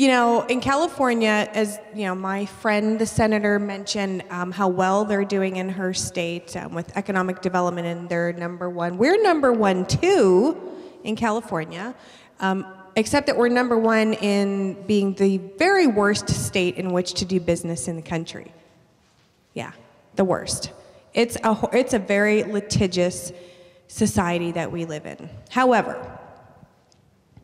You know, in California, as you know, my friend, the senator, mentioned how well they're doing in her state with economic development, and they're #1. We're #1 too in California, except that we're #1 in being the very worst state in which to do business in the country. Yeah, the worst. It's a very litigious society that we live in. However,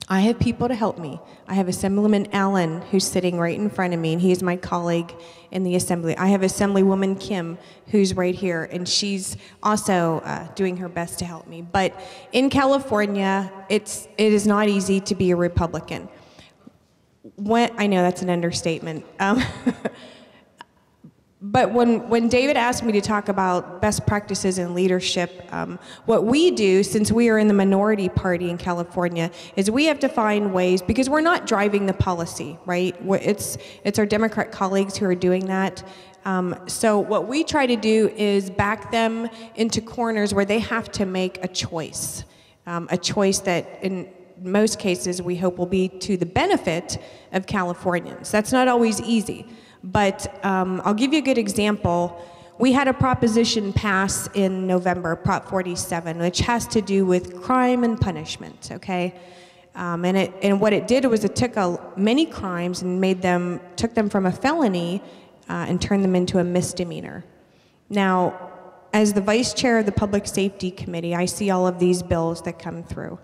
I have people to help me. I have Assemblywoman Allen, who's sitting right in front of me, and he is my colleague in the Assembly. I have Assemblywoman Kim, who's right here, and she's also doing her best to help me. But in California, it is not easy to be a Republican. I know that's an understatement. But when David asked me to talk about best practices in leadership, what we do, since we are in the minority party in California, is we have to find ways, because we're not driving the policy, right? It's our Democrat colleagues who are doing that. So what we try to do is back them into corners where they have to make a choice that in most cases we hope will be to the benefit of Californians. That's not always easy. But I'll give you a good example. We had a proposition pass in November, Prop 47, which has to do with crime and punishment, okay? And what it did was it took many crimes and took them from a felony and turned them into a misdemeanor. Now, as the vice chair of the Public Safety Committee, I see all of these bills that come through.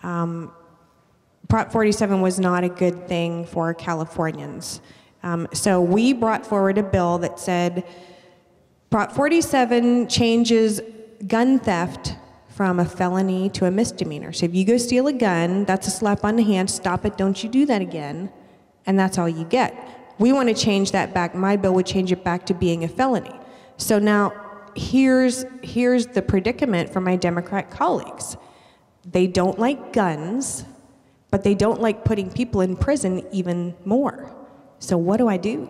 Prop 47 was not a good thing for Californians. So we brought forward a bill that said Prop 47 changes gun theft from a felony to a misdemeanor. So if you go steal a gun, that's a slap on the hand, stop it, don't you do that again, and that's all you get. We want to change that back. My bill would change it back to being a felony. So now here's the predicament for my Democrat colleagues. They don't like guns, but they don't like putting people in prison even more. So what do I do?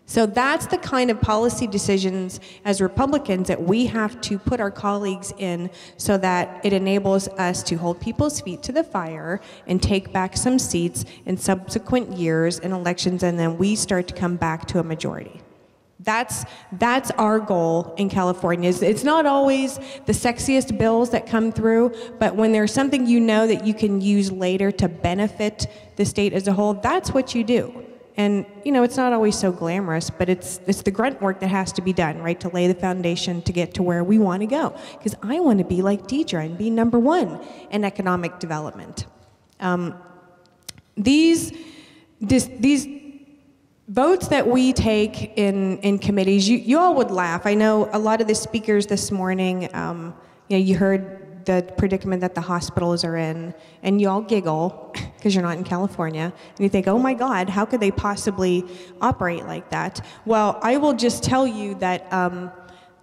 So that's the kind of policy decisions as Republicans that we have to put our colleagues in so that it enables us to hold people's feet to the fire and take back some seats in subsequent years in elections, and then we start to come back to a majority. That's our goal in California. It's not always the sexiest bills that come through, but when there's something you know that you can use later to benefit the state as a whole, that's what you do. And you know, it's not always so glamorous, but it's the grunt work that has to be done, right, to lay the foundation to get to where we want to go. Because I want to be like Deidre and be #1 in economic development. These votes that we take in committees, you all would laugh. I know a lot of the speakers this morning, you know, you heard the predicament that the hospitals are in, and you all giggle because you're not in California, and you think, oh my God, how could they possibly operate like that? Well, I will just tell you that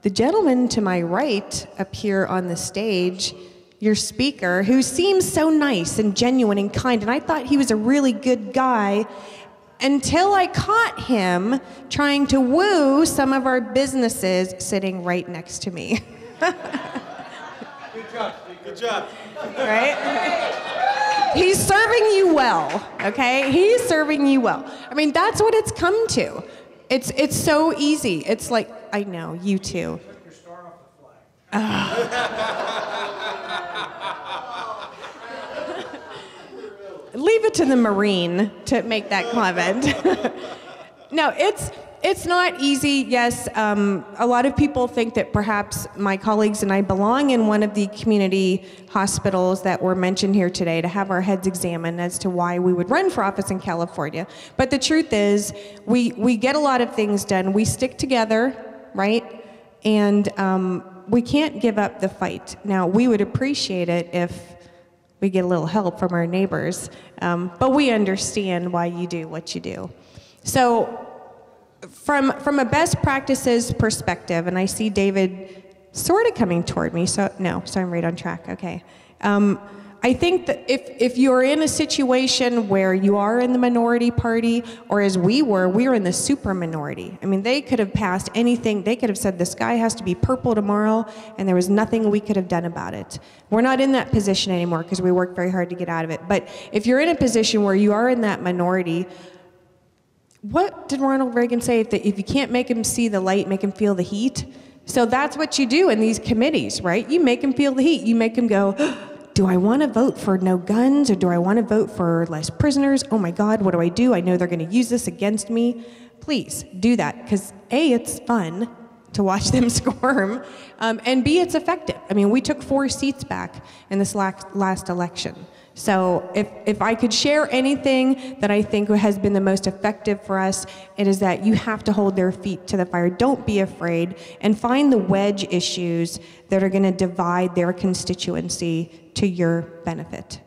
the gentleman to my right up here on the stage, your speaker, who seems so nice and genuine and kind, and I thought he was a really good guy, until I caught him trying to woo some of our businesses sitting right next to me. Good job. Right? He's serving you well, okay? He's serving you well. I mean, that's what it's come to. It's so easy. It's like, I know, you too. You took your star off the flag. Leave it to the Marine to make that comment. No, it's not easy. Yes, a lot of people think that perhaps my colleagues and I belong in one of the community hospitals that were mentioned here today to have our heads examined as to why we would run for office in California. But the truth is, we get a lot of things done. We stick together, right? And we can't give up the fight. Now, we would appreciate it if we get a little help from our neighbors, but we understand why you do what you do. So, from a best practices perspective, and I see David sort of coming toward me, so no, so I'm right on track, okay. I think that if you're in a situation where you are in the minority party, or as we were in the super minority. I mean, they could have passed anything. They could have said the sky has to be purple tomorrow, and there was nothing we could have done about it. We're not in that position anymore because we worked very hard to get out of it. But if you're in a position where you are in that minority, what did Ronald Reagan say? That if you can't make them see the light, make them feel the heat. So that's what you do in these committees, right? You make them feel the heat. You make them go, do I want to vote for no guns, or do I want to vote for less prisoners? Oh my God, what do? I know they're going to use this against me. Please do that, because A, it's fun to watch them squirm, and B, it's effective. I mean, we took 4 seats back in this last election. So if I could share anything that I think has been the most effective for us, it is that you have to hold their feet to the fire. Don't be afraid, and find the wedge issues that are going to divide their constituency to your benefit.